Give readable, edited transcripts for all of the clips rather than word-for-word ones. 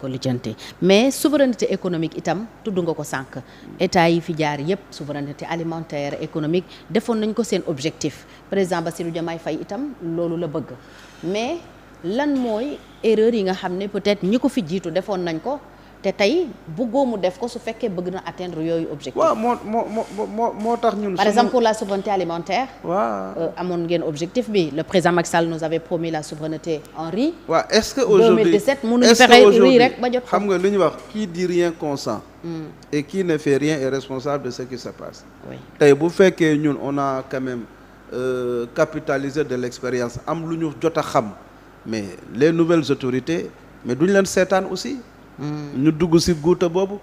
ko lijjanti mais souveraineté économique itam tudd nga ko sànq état yi fi jaar yépp souveraineté alimentaire économique defoon nañ ko seen objectif président Bassirou Diomaye Faye itam loolu la bëgg mais lan mooy erreur yi nga xam ne peut-être ñi ko fi jiitu defoon nañ ko te tey bëggoo mu def ko su fekkee bëgg na atteindre yooyu objectif. waaw moo tax ñun. par exemple pour la souveraineté alimentaire. waaw amoon ngeen objectif bi le président Macky Sall nous avait promis la souveraineté en riz. waaw est-ce que aujourd'hui 2017 mënuñu fexe riz rek ba jot ko. xam nga lu ñuy wax qui dit rien consent. et qui ne fait rien est responsable de ce qui se passe. oui tey bu fekkee ñun on a quand même capitalisé de l'expérience am lu ñu jot a xam mais les nouvelles autorités mais duñ leen seetaan aussi. ñu dugg ci guuta boobu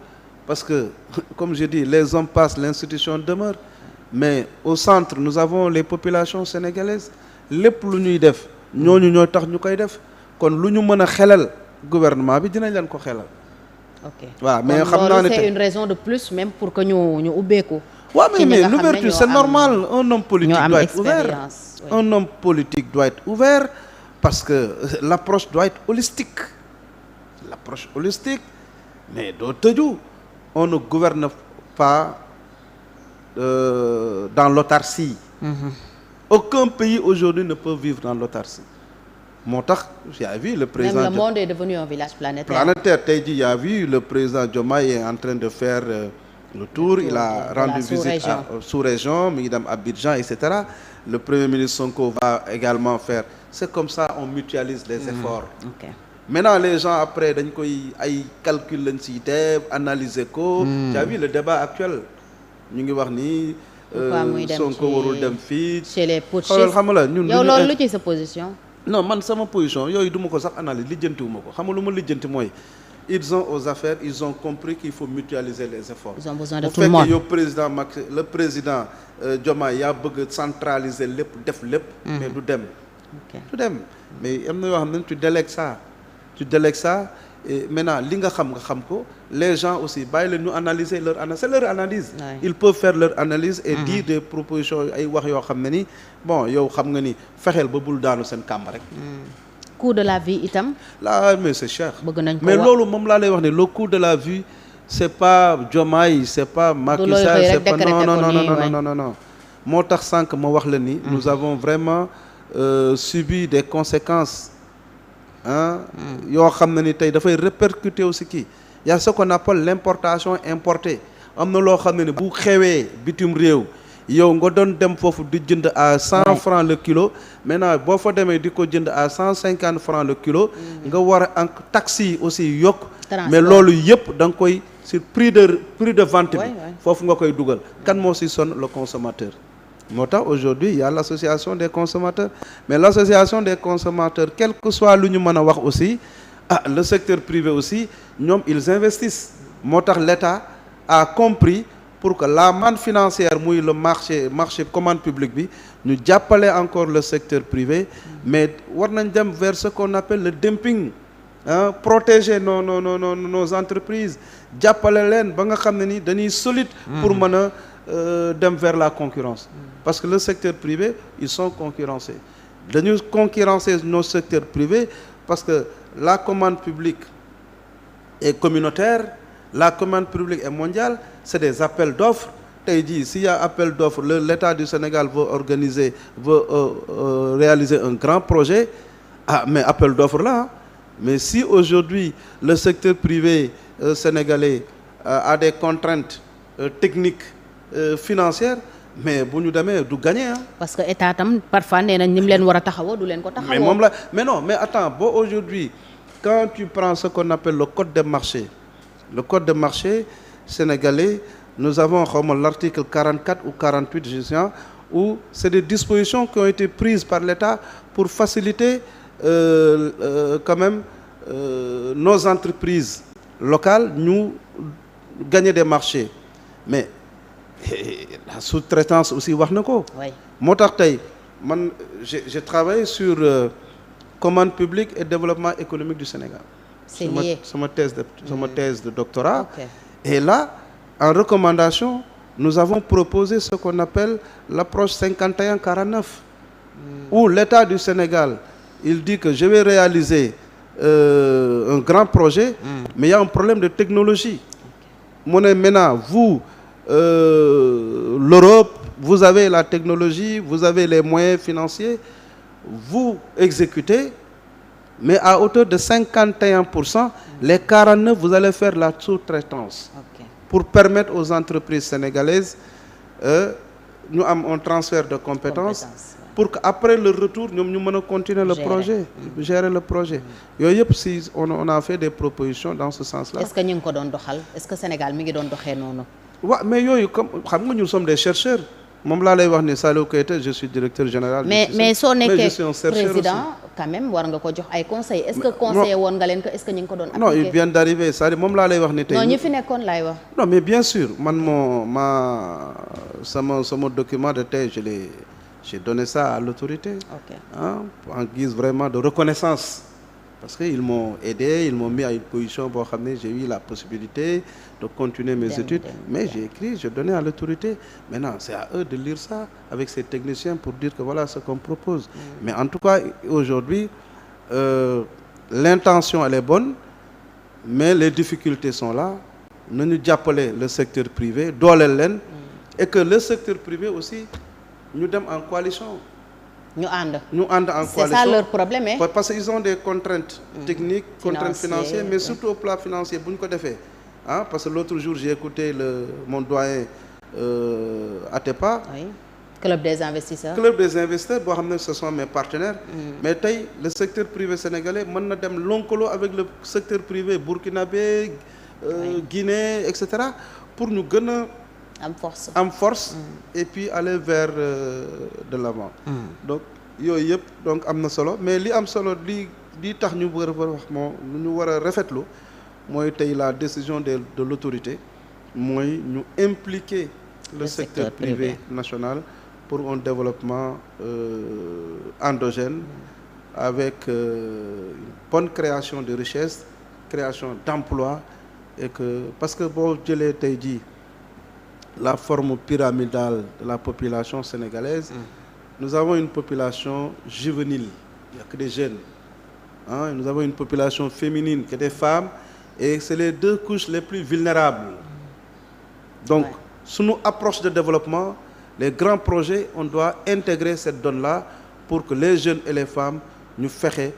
parce que comme je dis les hommes passent l'institution demeure mais au centre nous avons les populations sénégalaises lépp lu ñuy def ñooñu ñoo tax ñu koy def kon lu ñu mën a xelal gouvernement bi dinañ leen ko xelal. ok waaw mais xam naa ne c'est une raison de plus même pour que ñu ubbeeku. waaw mais l'ouverture c'est normal un homme politique doit être ouvert un homme politique doit être ouvert parce que l'approche doit être holistique. L'approche holistique mais doo tëju on ne gouverne pas dans l'autarcie. Aucun pays aujourd'hui ne peut vivre dans l'autarcie moo tax j'ai vu le président même le monde est devenu un village planétaire. tey jii j'ai vu le président Diomaye est en train de faire le tour il a rendu visite à sous-région mi ngi dem Abidjan et cetera le premier ministre Sonko va également faire c'est comme ça on mutualise les efforts. Okay. Maintenant les gens après dañ koy ay calcul lañ siy def analyser ko. tu as vu le débat actuel ñu ngi wax ni. Sonko warul dem fii. chez les putschistes xam nga ñun. yow loolu lu ci sa position. non man sama position yooyu du ma ko sax analyse lijjantiwuma ko xam nga lu ma lijjanti mooy ils ont aux affaires ils ont compris qu'il faut mutualiser les efforts. ils ont besoin de tout le monde bu fekkee yow le président Diomaye yaa bëgg centraliser lépp def lépp. mais du dem. du dem mais am na yoo xam ne tu délègues ça et maintenant li nga xam ko les gens aussi bàyyi leen ñu analyser leur analyse c'est leur analyse. Ils peuvent faire leur analyse et dire des propositions ay wax yoo xam ne ni bon yow xam nga ni fexeel ba bul daanu seen kàmb rek. coût de la vie itam. là mais c'est cher. bëgg nañ ko mais loolu moom laa lay wax ne le coût de la vie c'est pas Diomaye c'est pas Macky Sall c'est pas non moo tax sànq ma wax la ni. nous avons vraiment subi des conséquences. yoo xam ne ni tey dafay répercuter aussi kii y a ce qu'on appelle l'importation importée am na loo xam ne ni bu xewee bitim réew yow nga doon dem foofu di jënd à 100 francs le kilo maintenant boo fa demee di ko jënd à 150 francs le kilo nga war a taxes yi aussi yokk mais loolu yëpp da nga koy sur prix de vente bi foofu nga koy dugal kan moo si sonn le consommateur moo tax aujourd'hui il y a l'association des consommateurs mais l'association des consommateurs quel que soit lu ñu mën a wax aussi le secteur privé aussi ñoom ils investissent moo tax l'État a compris pour que la manne financière muy le marché commande publique bi ñu jàppale encore le secteur privé mais war nañ dem vers ce qu'on appelle le dumping protéger nos entreprises jàppale leen ba nga xam ne ni dañuy solide pour mën a dem vers la concurrence parce que le secteur privé ils sont concurrencés dañu concurrencer nos secteurs privés parce que la commande publique est communautaire la commande publique est mondiale c'est des appels d'offres tey jii s'il y a appel d'offres l'État du Sénégal veut réaliser un grand projet mais appel d'offres là mais si aujourd'hui le secteur privé sénégalais a des contraintes techniques financière mais bu ñu demee du gagner parce que état tam parfois nee nañ ni mu leen war a taxawoo du leen ko taxawoo. mais moom la mais non mais attends bon aujourd'hui quand tu prends ce qu'on appelle le code des marchés sénégalais nous avons xawma l'article 44 ou 48 je sais où c'est des dispositions qui ont été prises par l'État pour faciliter quand même nos entreprises locales ñu gagner des marchés mais la sous-traitance aussi wax na ko. moo tax tey man j'ai travaillé sur commande publique et développement économique du Sénégal. c'est lié sama thèse de doctorat. Et là en recommandation nous avons proposé ce qu'on appelle l'approche 51-49 où l'État du Sénégal il dit que je vais réaliser un grand projet mais il y a un problème de technologie. Mon maintenant, vous, l'Europe, vous avez la technologie, vous avez les moyens financiers, vous exécutez, mais à hauteur de 51%, les 49%, vous allez faire la sous-traitance. Pour permettre aux entreprises sénégalaises, nous avons un transfert de compétences. Pour qu'après le retour, nous puissions continuer le projet, gérer le projet. Si on a fait des propositions dans ce sens-là. Est-ce que nous avons fait? Est-ce que le Sénégal a fait? Oui, mais nous sommes des chercheurs. Je suis directeur général. Mais si on est président, aussi. quand même, vous avez des conseils. Est-ce que conseil est-ce que nous avons Non, il vient d'arriver. Non, mais bien sûr. Mon document de thèse, j'ai donné ça à l'autorité, en guise vraiment de reconnaissance. Parce qu'ils m'ont aidé, ils m'ont mis à une position pour ramener. J'ai eu la possibilité de continuer mes études. Mais j'ai écrit, j'ai donné à l'autorité. Maintenant, c'est à eux de lire ça avec ces techniciens pour dire que voilà ce qu'on propose. Mais en tout cas, aujourd'hui, l'intention, elle est bonne, mais les difficultés sont là. Nous nous appelons le secteur privé, et que le secteur privé aussi, nous sommes en coalition. Nous andons en coalition. C'est ça leur problème. Parce qu'ils ont des contraintes techniques, contraintes financières, mais surtout au plan financier. Parce que l'autre jour, j'ai écouté mon doyen Atepa. Oui. Club des investisseurs. Club des investisseurs, ce sont mes partenaires. Mais le secteur privé sénégalais, maintenant, l'oncolo avec le secteur privé burkinabé, Guinée, etc. pour nous gagner en force et puis aller vers de l'avant. Donc donc amna solo, mais li am solo li tax ñu wara rafetlu moy tay la décision de l'autorité moy ñu impliquer le secteur privé national pour un développement endogène avec une bonne création de richesses, création d'emplois, et que parce que bon jëlé tay di la forme pyramidale de la population sénégalaise, nous avons une population juvénile, il n'y a que des jeunes. Nous avons une population féminine, que des femmes, et c'est les deux couches les plus vulnérables. Donc, sous nos approches de développement, les grands projets, on doit intégrer cette donne-là pour que les jeunes et les femmes nous fassent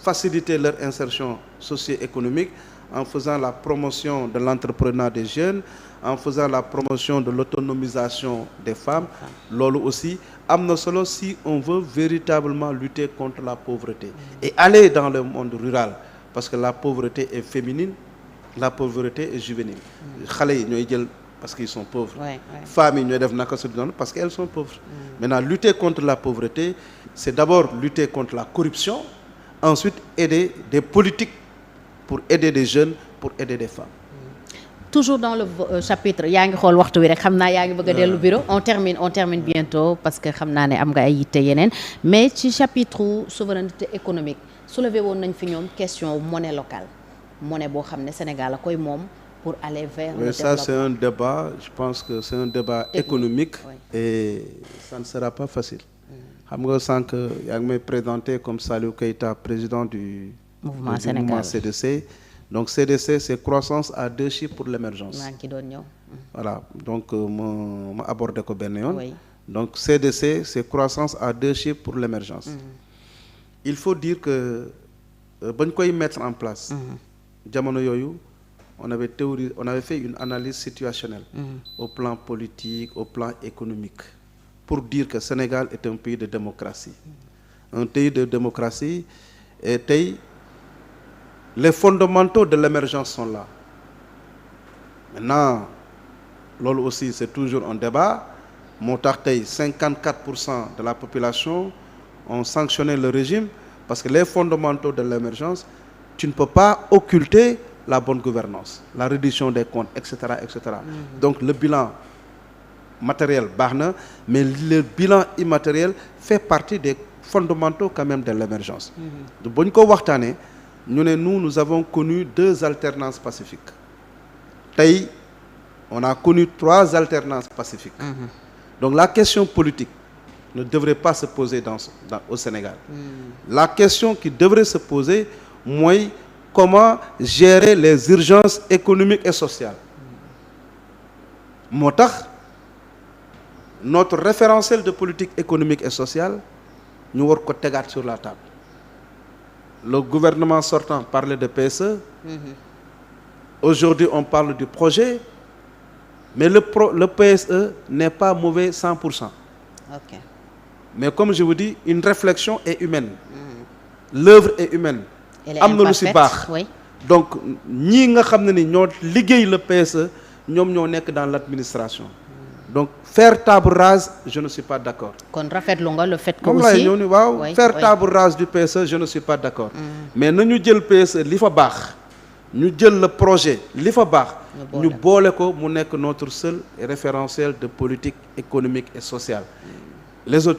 faciliter leur insertion socio-économique, en faisant la promotion de l'entrepreneuriat des jeunes, en faisant la promotion de l'autonomisation des femmes. Lolo aussi, amna solo si on veut véritablement lutter contre la pauvreté et aller dans le monde rural, parce que la pauvreté est féminine, la pauvreté est juvénile. Parce qu'ils sont pauvres. Femmes, parce qu'elles sont pauvres. Maintenant, lutter contre la pauvreté, c'est d'abord lutter contre la corruption, ensuite aider des politiques pour aider des jeunes, pour aider des femmes. Toujours dans le chapitre, on termine bientôt parce que mais ci chapitre souveraineté économique, soulevé won nañ fi ñom question monnaie locale. Monnaie bo xamné Sénégal akoy mom pour aller vers le développement. Ça c'est un débat, je pense que c'est un débat économique et ça ne sera pas facile. Xam nga sank yaa ngi may présenté comme Salou Keita, président du mouvement CDC. Donc CDC, c'est croissance à 2 chiffres pour l'émergence. Voilà, donc je aborde Donc CDC, c'est croissance à 2 chiffres pour l'émergence. Il faut dire que bon quoi y mettre en place. On avait fait une analyse situationnelle au plan politique, au plan économique, pour dire que le Sénégal est un pays de démocratie. Un pays de démocratie et les fondamentaux de l'émergence sont là. Maintenant, l'ol aussi, c'est toujours un débat. 54% de la population ont sanctionné le régime parce que les fondamentaux de l'émergence, tu ne peux pas occulter la bonne gouvernance, la réduction des comptes, etc. etc. Donc le bilan matériel, mais le bilan immatériel fait partie des fondamentaux quand même de l'émergence. De bonne cowartane, nous avons connu 2 alternances pacifiques. On a connu 3 alternances pacifiques. Donc la question politique ne devrait pas se poser au Sénégal. La question qui devrait se poser, moi, comment gérer les urgences économiques et sociales moo tax notre référentiel de politique économique et sociale ñu war ko tegaat sur la table. Le gouvernement sortant parlait de PSE. Aujourd'hui on parle du projet, mais le PSE n'est pas mauvais 100%. Ok. Mais comme je vous dis, une réflexion est humaine. L'œuvre est humaine. am na lu ci baax. Oui. Donc ñii nga xam ne ni ñoo liggéey le PSE ñoom ñoo nekk dans l'administration. Donc faire table rase, je ne suis pas d'accord. kon rafetlu nga le fait que moom aussi laay ñëw ni waaw faire table rase du PSE, je ne suis pas d'accord. Mais nañu jël PSE li fa baax, ñu jël le projet li fa baax, ñu boole ko mu nekk notre seul référentiel de politique économique et sociale. Les autres